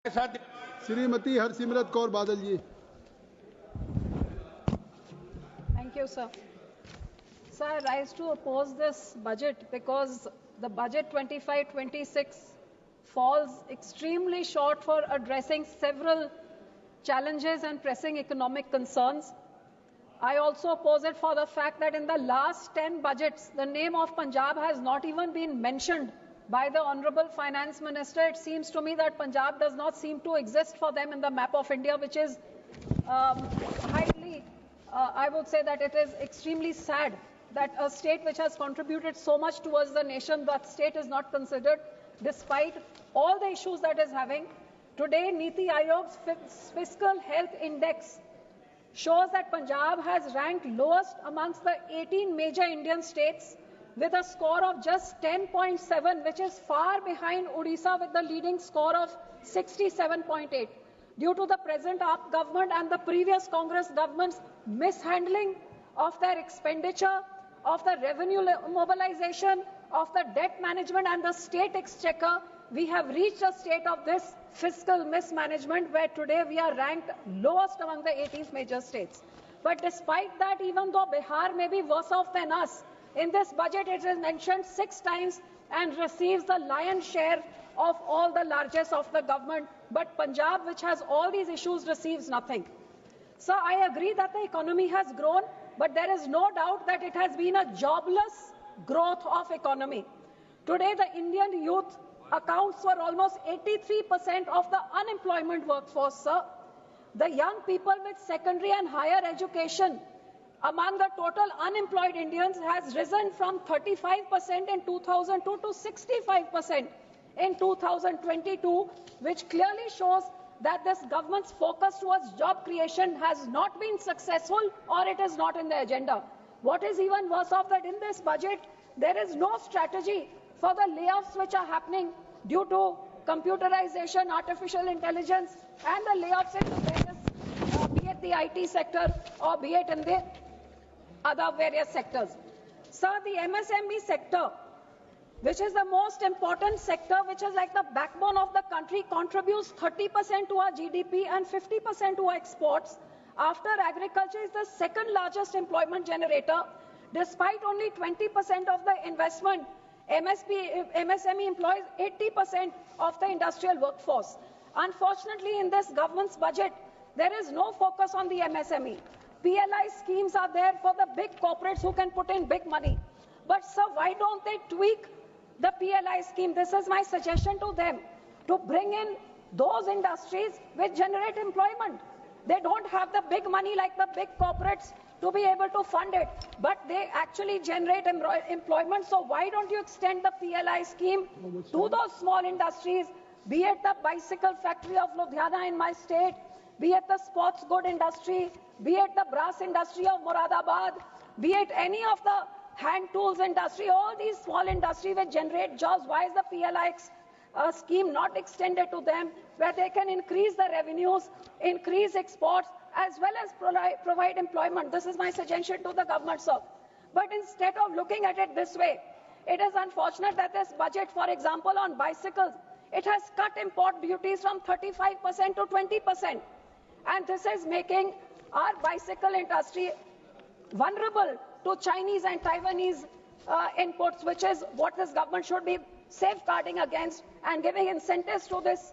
Shrimati Harsimrat Kaur Badal ji. Thank you, sir. Sir, I rise to oppose this budget because the budget 25-26 falls extremely short for addressing several challenges and pressing economic concerns. I also oppose it for the fact that in the last 10 budgets, the name of Punjab has not even been mentioned by the Honorable Finance Minister. It seems to me that Punjab does not seem to exist for them in the map of India, which is highly, I would say that it is extremely sad that a state which has contributed so much towards the nation, that state is not considered despite all the issues that is having. Today, Niti Aayog's Fiscal Health Index shows that Punjab has ranked lowest amongst the 18 major Indian states with a score of just 10.7, which is far behind Odisha with the leading score of 67.8. Due to the present AAP government and the previous Congress government's mishandling of their expenditure, of the revenue mobilization, of the debt management and the state exchequer, we have reached a state of this fiscal mismanagement where today we are ranked lowest among the 18 major states. But despite that, even though Bihar may be worse off than us, in this budget it is mentioned 6 times and receives the lion's share of all the largesse of the government. But Punjab, which has all these issues, receives nothing. So I agree that the economy has grown, but there is no doubt that it has been a jobless growth of economy. Today, the Indian youth accounts for almost 83% of the unemployment workforce, sir. The young people with secondary and higher education among the total unemployed Indians has risen from 35% in 2002 to 65% in 2022, which clearly shows that this government's focus towards job creation has not been successful, or it is not in the agenda. What is even worse off that in this budget, there is no strategy for the layoffs which are happening due to computerization, artificial intelligence, and the layoffs in the various, be it the IT sector or be it in the other various sectors. Sir, the MSME sector, which is the most important sector, which is like the backbone of the country, contributes 30% to our GDP and 50% to our exports. After agriculture is the second largest employment generator. Despite only 20% of the investment, MSME employs 80% of the industrial workforce. Unfortunately, in this government's budget, there is no focus on the MSME. PLI schemes are there for the big corporates who can put in big money. But sir, why don't they tweak the PLI scheme? This is my suggestion to them, to bring in those industries which generate employment. They don't have the big money like the big corporates to be able to fund it, but they actually generate employment. So why don't you extend the PLI scheme to those small industries, be it the bicycle factory of Ludhiana in my state, be it the sports good industry, be it the brass industry of Moradabad, be it any of the hand tools industry, all these small industries which generate jobs. Why is the PLI scheme not extended to them, where they can increase the revenues, increase exports, as well as provide employment? This is my suggestion to the government, sir. But instead of looking at it this way, it is unfortunate that this budget, for example, on bicycles, it has cut import duties from 35% to 20%. And this is making our bicycle industry vulnerable to Chinese and Taiwanese inputs, which is what this government should be safeguarding against and giving incentives to this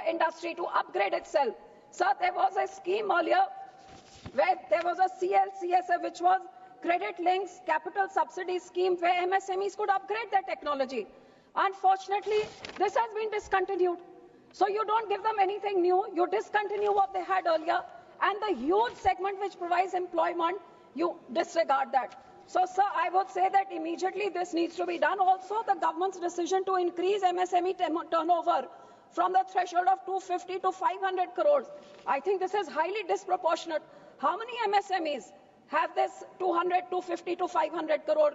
industry to upgrade itself. Sir, there was a scheme earlier where there was a CLCSF, which was Credit Links Capital Subsidy Scheme, where MSMEs could upgrade their technology. Unfortunately, this has been discontinued. So you don't give them anything new, you discontinue what they had earlier, and the huge segment which provides employment, you disregard that. So, sir, I would say that immediately this needs to be done. Also, the government's decision to increase MSME turnover from the threshold of 250 to 500 crores, I think this is highly disproportionate. How many MSMEs have this 200, 250 to 500 crore,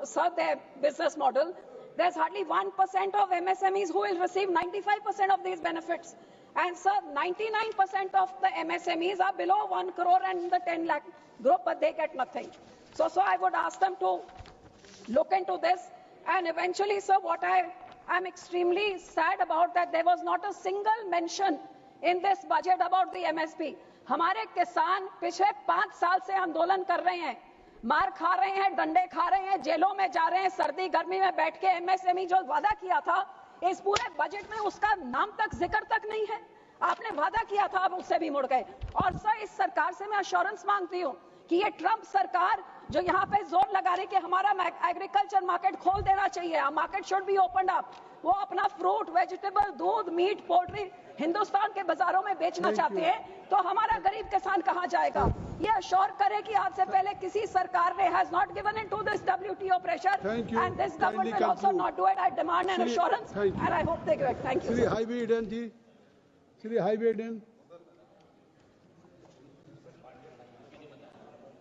sir, their business model? There's hardly 1% of MSMEs who will receive 95% of these benefits. And sir, 99% of the MSMEs are below 1 crore and the 10 lakh group, but they get nothing. So I would ask them to look into this. And eventually, sir, what I I'm extremely sad about that. There was not a single mention in this budget about the MSP. हमारे किसान पिछले 5 साल से आंदोलन कर रहे हैं, मार खा रहे हैं, डंडे खा रहे हैं, जेलों में जा रहे हैं, सर्दी गर्मी में बैठ के MSME जो वादा किया था, इस पूरे बजट में उसका नाम तक जिक्र तक नहीं है। आपने वादा किया था, अब उससे भी मुड़ गए। और सर, इस सरकार से मैं अश्योरेंस मांगती हूँ कि ये ट्रंप सरकार जो यहाँ पे जोर लगा रही कि हमारा एग्रीकल्चर मार्केट खोल देना चाहिए, market should be open up, वो अपना फ्रूट, वेजिटेबल, दूध, मीट, पोल्ट्री हिंदुस्तान के बाजारों में बेचना चाहते हैं, तो हमारा गरीब किसान कहाँ जाएगा? ये अश्योर करे कि आज से पहले किसी सरकार ने has not given in to this WTO pressure, and this government will also not do it. I demand an assurance and I hope they give it. Thank you. Shri Hibi Eden ji, Shri Hibi Eden.